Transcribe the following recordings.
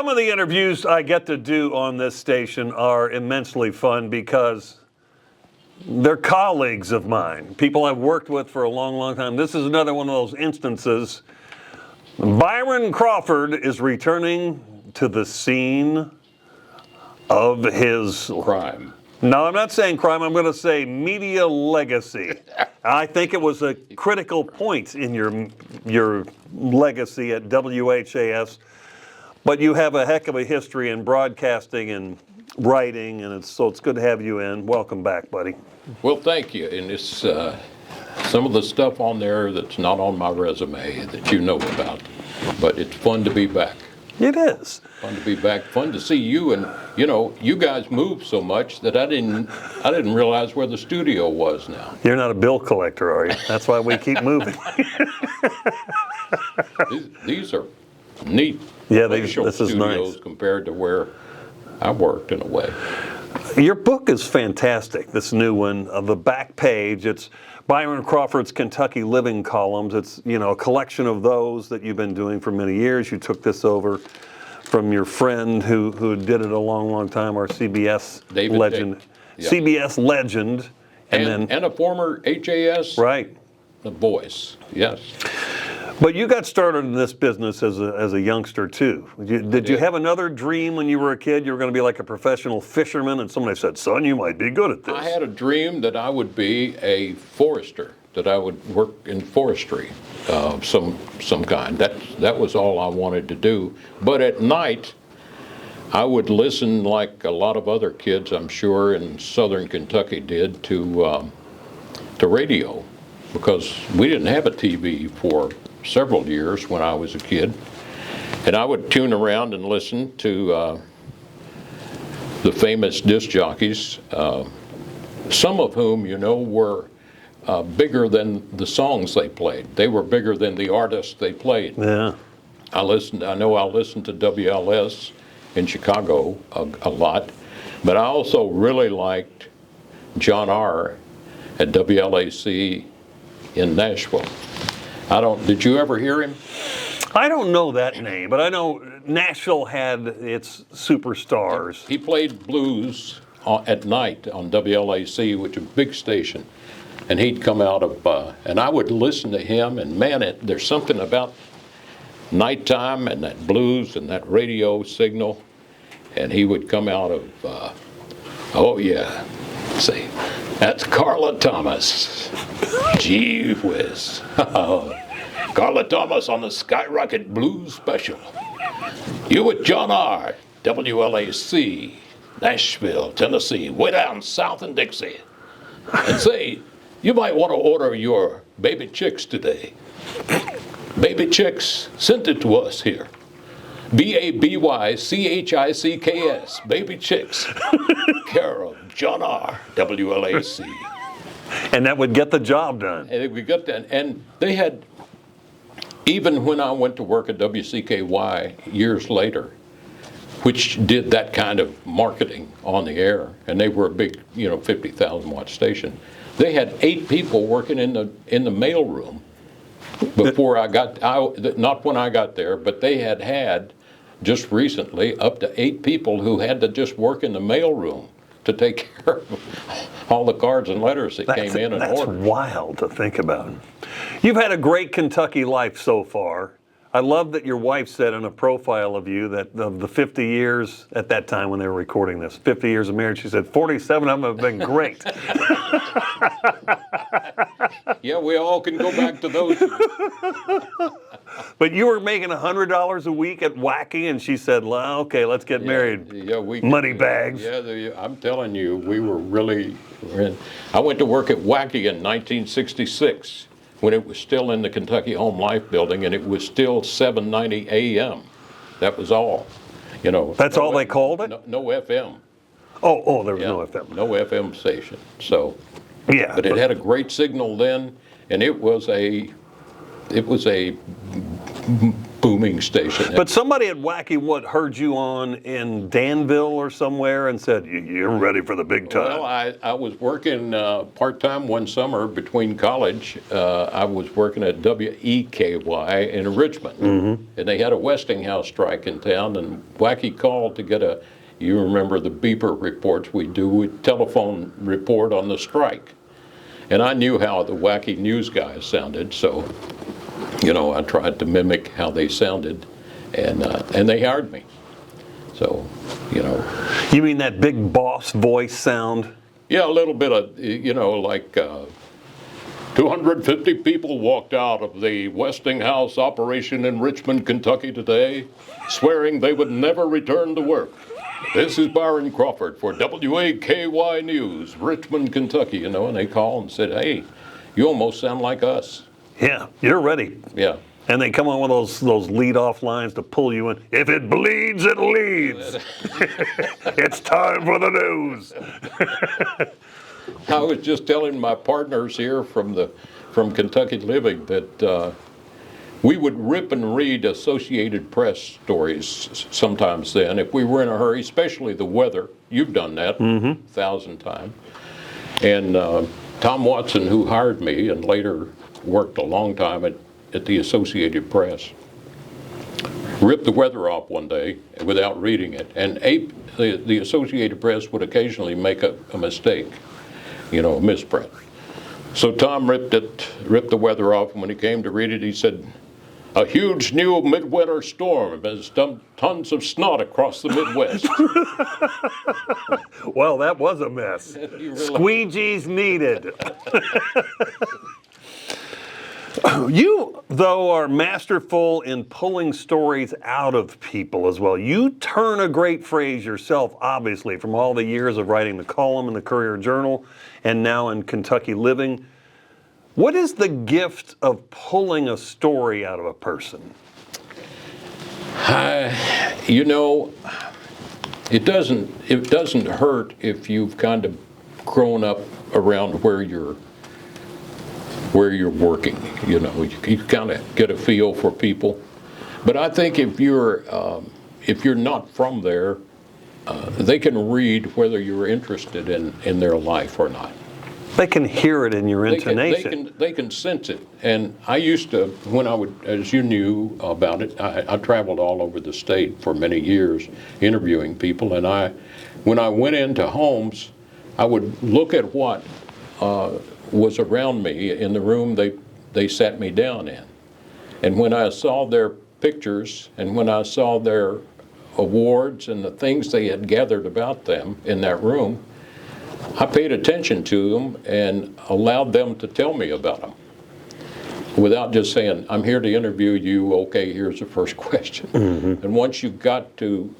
Some of the interviews I get to do on this station are immensely fun because they're colleagues of mine, people I've worked with for a long, long time. This is another one of those instances. Byron Crawford is returning to the scene of his crime. No, I'm not saying crime. I'm going to say media legacy. I think it was a critical point in your legacy at WHAS. But you have a heck of a history in broadcasting and writing, and so it's good to have you in. Welcome back, buddy. Well, thank you. And it's some of the stuff on there that's not on my resume that you know about. But it's fun to be back. It is. Fun to be back. Fun to see you. And, you know, you guys move so much that I didn't realize where the studio was now. You're not a bill collector, are you? That's why we keep moving. These are neat. Yeah, this is nice compared to where I worked in a way. Your book is fantastic, this new one. The back page, it's Byron Crawford's Kentucky Living Columns. It's, you know, a collection of those that you've been doing for many years. You took this over from your friend who did it a long, long time, our CBS David legend. Yeah. CBS legend. And a former HAS right. voice, yes. But you got started in this business as a youngster, too. Did you have another dream when you were a kid? You were going to be like a professional fisherman, and somebody said, son, you might be good at this. I had a dream that I would be a forester, that I would work in forestry of some kind. That was all I wanted to do. But at night, I would listen, like a lot of other kids, I'm sure, in southern Kentucky did, to radio, because we didn't have a TV for several years when I was a kid. And I would tune around and listen to the famous disc jockeys, some of whom, you know, were bigger than the songs they played. They were bigger than the artists they played. Yeah. I listened to WLS in Chicago a lot, but I also really liked John R. at WLAC in Nashville. Did you ever hear him? I don't know that name, but I know Nashville had its superstars. He played blues at night on WLAC, which is a big station. And he'd come out of, and I would listen to him, and man, there's something about nighttime and that blues and that radio signal. And he would come out of, oh yeah, see, that's Carla Thomas. Gee whiz. Carla Thomas on the Skyrocket Blues Special. You with John R., WLAC, Nashville, Tennessee, way down south in Dixie. And say, you might want to order your baby chicks today. Baby chicks, sent it to us here. BABYCHICKS, baby chicks. Care of John R., WLAC. And that would get the job done. And we got that. And they had, even when I went to work at WCKY years later, which did that kind of marketing on the air, and they were a big, 50,000 watt station. They had 8 people working in the mailroom before I got, not when I got there, but they had just recently up to 8 people who had to just work in the mailroom to take care of all the cards and letters that came in and ordered. That's wild to think about. You've had a great Kentucky life so far. I love that your wife said in a profile of you that of the 50 years, at that time when they were recording this, 50 years of marriage, she said 47 of them have been great. Yeah, we all can go back to those. But you were making $100 a week at Wacky, and she said, well, okay, let's get married. Yeah, money bags. Yeah, I'm telling you, we were really, I went to work at Wacky in 1966 when it was still in the Kentucky Home Life building, and it was still 7:90 a.m. That was all. That's all they called it? No FM. Oh, there was no FM. No FM station. So, yeah. But it had a great signal then, and it was a booming station. But somebody at Wacky What heard you on in Danville or somewhere and said, "You're ready for the big time." Well, I was working part-time one summer between college. I was working at WEKY in Richmond. And they had a Westinghouse strike in town, and Wacky called to get you remember the beeper reports we do, a telephone report on the strike. And I knew how the Wacky news guys sounded, so, I tried to mimic how they sounded, and they hired me. So, You mean that big boss voice sound? Yeah, a little bit of, like 250 people walked out of the Westinghouse operation in Richmond, Kentucky today, swearing they would never return to work. This is Byron Crawford for WAKY News, Richmond, Kentucky, and they called and said, "Hey, you almost sound like us." Yeah, you're ready. Yeah. And they come on with those lead-off lines to pull you in. If it bleeds, it leads. It's time for the news. I was just telling my partners here from Kentucky Living that we would rip and read Associated Press stories sometimes then if we were in a hurry, especially the weather. You've done that 1,000 times. And Tom Watson, who hired me and later worked a long time at the Associated Press, ripped the weather off one day without reading it. And the Associated Press would occasionally make a mistake, a misprint. So Tom ripped the weather off, and when he came to read it, he said, "A huge new midwinter storm has dumped tons of snot across the Midwest." Well, that was a mess. Squeegees needed. You, though, are masterful in pulling stories out of people as well. You turn a great phrase yourself, obviously, from all the years of writing the column in the Courier-Journal and now in Kentucky Living. What is the gift of pulling a story out of a person? It doesn't hurt if you've kind of grown up around where you're working. You kind of get a feel for people. But I think if you're not from there, they can read whether you're interested in their life or not. They can hear it in your intonation. They can sense it. And I used to, when I would, as you knew about it, I traveled all over the state for many years interviewing people. And when I went into homes, I would look at what was around me in the room they sat me down in. And when I saw their pictures and when I saw their awards and the things they had gathered about them in that room, I paid attention to them and allowed them to tell me about them without just saying, "I'm here to interview you, okay, here's the first question." And once you got to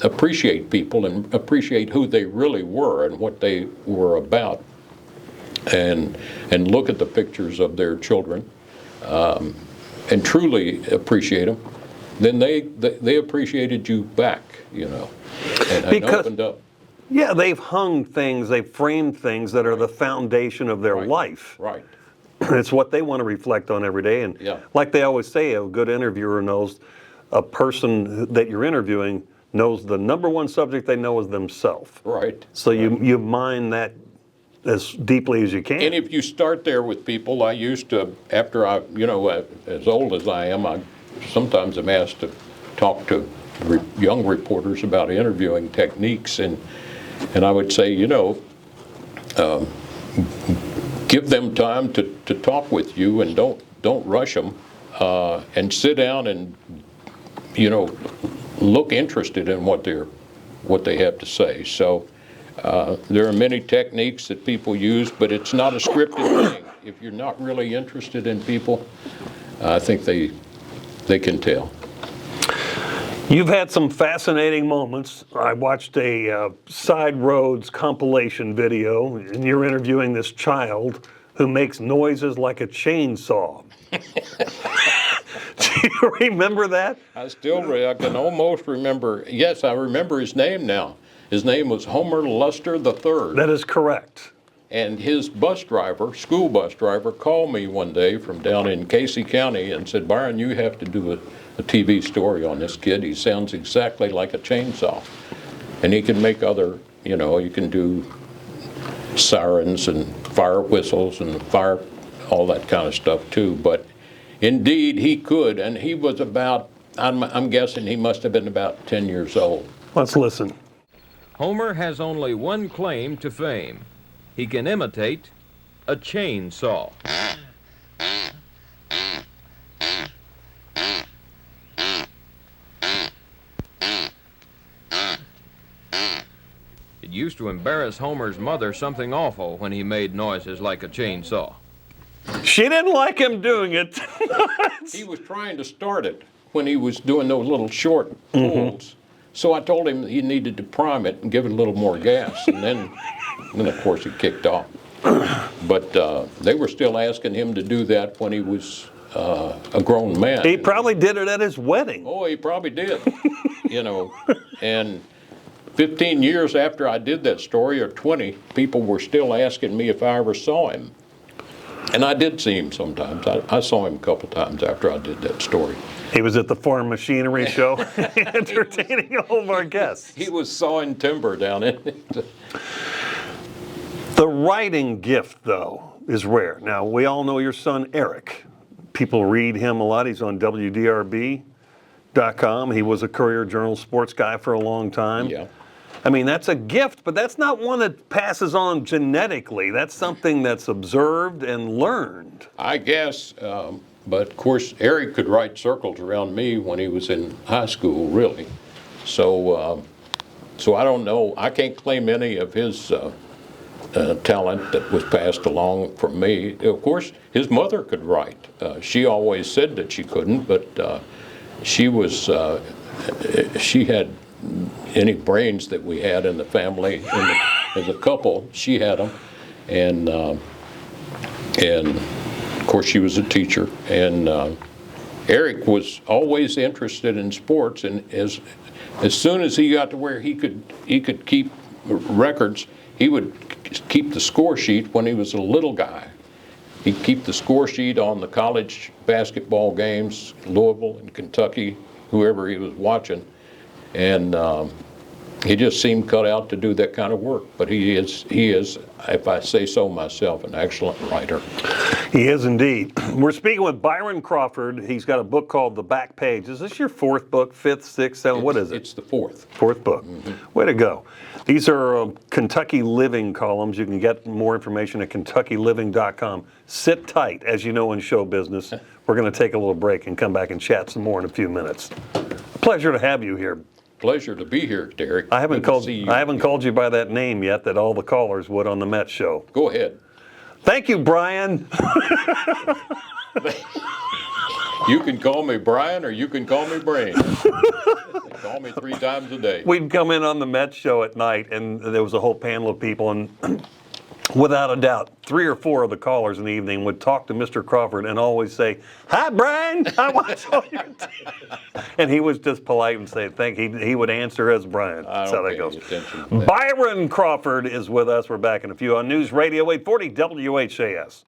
appreciate people and appreciate who they really were and what they were about, and look at the pictures of their children and truly appreciate them, then they appreciated you back, and opened up. Yeah, they've hung things, they've framed things that are the foundation of their life. Right. It's what they want to reflect on every day. And like they always say, a good interviewer knows, a person that you're interviewing knows the number one subject they know is themselves. Right. So you mine that as deeply as you can. And if you start there with people, I used to, after as old as I am, sometimes I'm asked to talk to young reporters about interviewing techniques, and I would say, give them time to talk with you, and don't rush them, and sit down and look interested in what they have to say. So there are many techniques that people use, but it's not a scripted thing. If you're not really interested in people, I think they can tell. You've had some fascinating moments. I watched a Side Roads compilation video, and you're interviewing this child who makes noises like a chainsaw. Do you remember that? I can almost remember. Yes, I remember his name now. His name was Homer Luster III. That is correct. And his bus driver, school bus driver, called me one day from down in Casey County and said, Byron, you have to do a TV story on this kid. He sounds exactly like a chainsaw. And he can make other, you can do sirens and fire whistles and fire, all that kind of stuff too. But indeed, he could. And he was about, I'm guessing he must have been about 10 years old. Let's listen. Homer has only one claim to fame. He can imitate a chainsaw. It used to embarrass Homer's mother something awful when he made noises like a chainsaw. She didn't like him doing it. He was trying to start it when he was doing those little short pulls. So I told him he needed to prime it and give it a little more gas. And then of course, it kicked off. But they were still asking him to do that when he was a grown man. He probably did it at his wedding. Oh, he probably did. And 15 years after I did that story, or 20, people were still asking me if I ever saw him. And I did see him sometimes. I saw him a couple times after I did that story. He was at the Farm Machinery Show entertaining all of our guests. He was sawing timber down in it. The writing gift, though, is rare. Now, we all know your son, Eric. People read him a lot. He's on WDRB.com. He was a Courier Journal sports guy for a long time. Yeah. I mean, that's a gift, but that's not one that passes on genetically. That's something that's observed and learned. I guess, but of course, Eric could write circles around me when he was in high school, really. So I don't know. I can't claim any of his talent that was passed along from me. Of course, his mother could write. She always said that she couldn't, but she had any brains that we had in the family, as a couple, she had them. And of course, she was a teacher. And Eric was always interested in sports, and as soon as he got to where he could keep records, he would keep the score sheet when he was a little guy. He'd keep the score sheet on the college basketball games, Louisville and Kentucky, whoever he was watching. And he just seemed cut out to do that kind of work. But he is, if I say so myself, an excellent writer. He is indeed. We're speaking with Byron Crawford. He's got a book called The Back Page. Is this your fourth book, fifth, sixth, seventh? What is it? It's the fourth. Fourth book. Way to go. These are Kentucky Living columns. You can get more information at KentuckyLiving.com. Sit tight, as you know in show business. We're going to take a little break and come back and chat some more in a few minutes. Pleasure to have you here. Pleasure to be here, Derek. I haven't called you by that name yet that all the callers would on the Met show. Go ahead. Thank you, Brian. You can call me Brian or you can call me Brain. Call me 3 times a day. We'd come in on the Met show at night, and there was a whole panel of people, and without a doubt, 3 or 4 of the callers in the evening would talk to Mr. Crawford and always say, "Hi, Brian, I watch all your team." And he was just polite and say, he would answer as Brian. That's how that goes. Byron Crawford is with us. We're back in a few on News Radio 840 WHAS.